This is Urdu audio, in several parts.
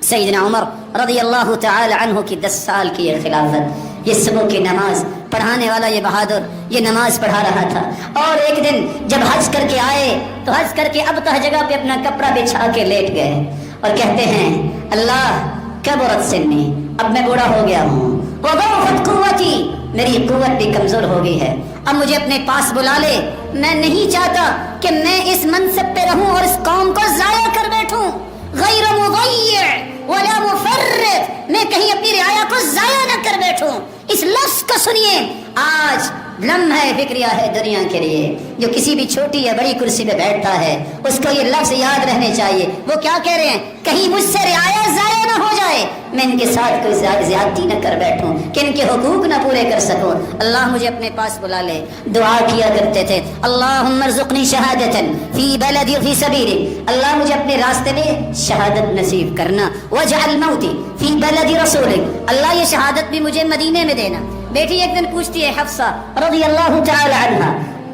سیدنا عمر رضی اللہ تعالی عنہ کی 10 سال کی یہ خلافت، یہ صبح کی نماز پڑھانے والا یہ بہادر یہ نماز پڑھا رہا تھا. اور ایک دن جب حج کر کے آئے تو حج کر کے اب تہ جگہ پہ اپنا کپڑا بچھا کے لیٹ گئے اور کہتے ہیں اللہ کبرت سنی، اب میں بوڑھا ہو گیا ہوں، وضعفت قوتی، میری قوت بھی کمزور ہو گئی ہے، اب مجھے اپنے پاس بلا لے، میں نہیں چاہتا کہ میں اس منصب پہ رہوں اور اس قوم کو ضائع کر بیٹھوں. غیر مضیع ولا مفرط، میں کہیں اپنی رعایا کو ضائع نہ کر بیٹھوں. اس لفظ کو سنیے، آج لمحہ فکریہ ہے دنیا کے لیے. جو کسی بھی چھوٹی یا بڑی کرسی پہ بیٹھتا ہے اس کو یہ لفظ یاد رہنے چاہیے. وہ کیا کہہ رہے ہیں؟ کہیں مجھ سے رعایا ضائع نہ ہو جائے، میں ان کے ساتھ کوئی زیادتی نہ کر بیٹھوں کہ ان کے حقوق نہ پورے کر سکوں. اللہ مجھے اپنے پاس بلا لے. دعا کیا کرتے تھے اللہم ارزقنی شہادتا فی بلدی فی سبیلی، اللہ مجھے اپنے راستے میں شہادت نصیب کرنا. واجعل موتی فی بلد رسولک، اللہ یہ شہادت بھی مجھے مدینے میں دینا. بیٹی ایک دن پوچھتی ہے حفصہ رضی اللہ تعالی عنہا،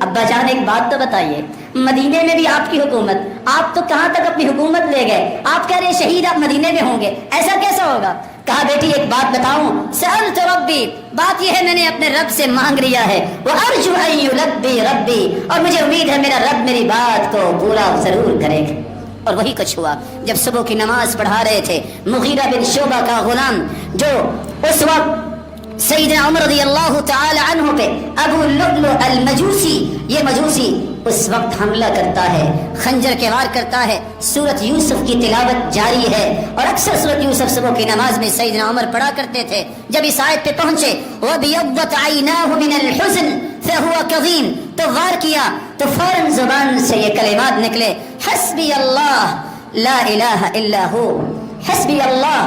ابا جان ایک بات تو بتائیے، مدینے میں بھی آپ کی حکومت، آپ تو کہاں تک اپنی حکومت لے گئے، آپ کہہ رہے شہید آپ مدینے میں ہوں گے، ایسا کیسا ہوگا؟ کہا بیٹی ایک بات بتاؤں، سألت ربی، بات یہ ہے میں نے اپنے رب سے مانگ لیا ہے، وارجو ان یلبی ربی، اور مجھے امید ہے میرا رب میری بات کو پورا ضرور کرے گا. اور وہی کچھ ہوا. جب صبح کی نماز پڑھا رہے تھے مغیرہ بن شعبہ کا غلام جو اس وقت سیدنا عمر رضی اللہ تعالی عنہ پہ ابو لؤلؤ المجوسی، یہ مجوسی اس وقت حملہ کرتا ہے، خنجر کے وار کرتا ہے. سورۃ یوسف کی تلاوت جاری ہے اور اکثر سورۃ یوسف صبح کی نماز میں سیدنا عمر پڑھا کرتے تھے. جب اس آیت پہ پہنچے وَبِيَضَّتْ عَيْنَاهُ مِنَ الْحُزْنِ فَهُوَ كَظِيمٌ، تو وار کیا تو فوراً زبان سے یہ کلمات نکلے، حسبی اللہ لا الہ الا ہو، حسبی اللہ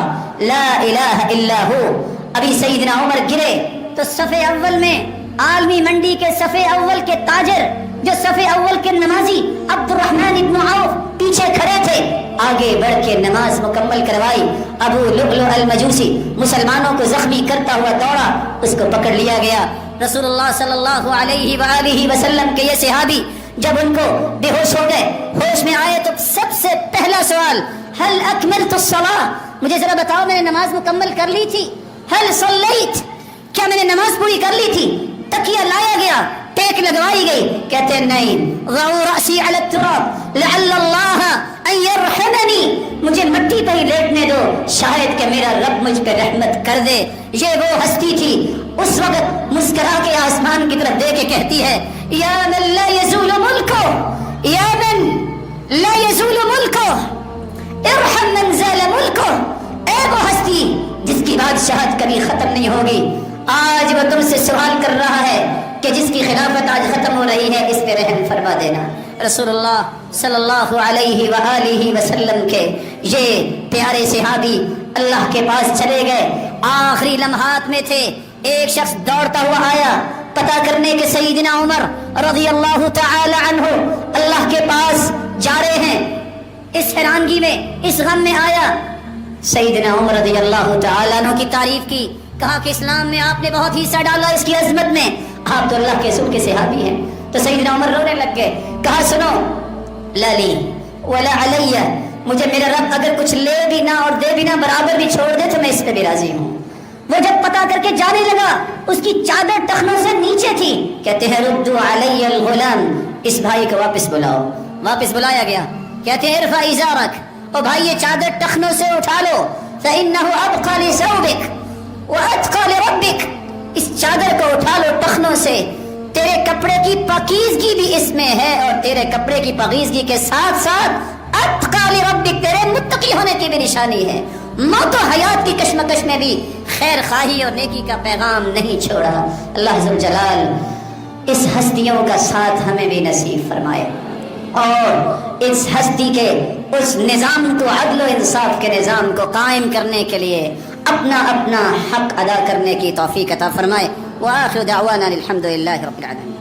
لا الہ الا ہو. ابھی سیدنا عمر گرے تو صف اول میں عالمی منڈی کے صف اول کے تاجر، جو صف اول کے نمازی عبد الرحمن ابن عوف پیچھے کھڑے تھے، آگے بڑھ کے نماز مکمل کروائی. ابو لؤلؤ المجوسی مسلمانوں کو زخمی کرتا ہوا دوڑا، اس کو پکڑ لیا گیا. رسول اللہ صلی اللہ علیہ وآلہ وسلم کے یہ صحابی جب ان کو بے ہوش ہو گئے، ہوش میں آئے تو سب سے پہلا سوال هل اکملت الصلاۃ، مجھے ذرا بتاؤ میں نے نماز مکمل کر لی تھی؟ هل صلیت، کیا میں نے نماز پوری کر لی تھی؟ تکیہ لایا گیا، ٹیک لگوائی گئی. کہتے ہیں نہیں، ضعوا رأسی علی التراب لعل اللہ ان یرحمنی، مجھے مٹی پہ ہی لیٹنے دو، شاید کہ میرا رب مجھ پہ رحمت کر دے. یہ وہ ہستی تھی اس وقت مسکرا کے آسمان کی طرف دیکھ کے کہتی ہے یا من لا یزول ملکو، یا من لا یزول ملکو ارحم من زال ملکو، اے وہ ہستی جس کی بادشاہت کبھی ختم نہیں ہوگی، آج وہ تم سے سوال کر رہا ہے کہ جس کی خلافت آج ختم ہو رہی ہے اس پہ رحم فرما دینا. رسول اللہ صلی اللہ علیہ وآلہ وسلم کے یہ پیارے صحابی اللہ کے پاس چلے گئے، آخری لمحات میں تھے. ایک شخص دوڑتا ہوا آیا پتا کرنے کے سیدنا عمر رضی اللہ تعالی عنہ اللہ کے پاس جا رہے ہیں. اس حیرانگی میں اس غم میں آیا، سیدنا عمر رضی اللہ تعالی عنہ کی تعریف کی، کہا کہ اسلام میں آپ نے بہت حصہ ڈالا اس کی عظمت میں، آپ تو اللہ کے رسول کے صحابی ہیں. تو سیدنا عمر رونے لگ گئے، کہا سنو لا لی ولا علی، مجھے میرا رب اگر کچھ لے بھی نہ اور دے بھی نہ برابر بھی چھوڑ دے تو میں اس پہ بھی راضی ہوں. وہ جب پتا کر کے جانے لگا اس کی چادر ٹخنوں سے نیچے تھی. کہتے ہیں ردوا علی الغلام، اس بھائی کو واپس بلاؤ. واپس بلایا گیا. کہتے ہیں ارفع ازارک، او بھائی یہ چادر ٹخنوں سے اٹھا لو، فإنه أبقى لثوبك وأتقى لربك، اس چادر کو اٹھا لو ٹخنوں سے، تیرے کپڑے کی پاکیزگی بھی اس میں ہے اور تیرے کپڑے کی پاکیزگی کے ساتھ ساتھ اتقى لربك، تیرے متقی ہونے کی بھی نشانی ہے. موت و حیات کی کشمکش میں بھی خیر خواہی اور نیکی کا پیغام نہیں چھوڑا. اللہ ذوالجلال اس ہستیوں کا ساتھ ہمیں بھی نصیب فرمائے اور اس ہستی کے اس نظام کو، عدل و انصاف کے نظام کو قائم کرنے کے لیے اپنا اپنا حق ادا کرنے کی توفیق عطا فرمائے. وآخر دعوانا الحمد للہ رب العالمین.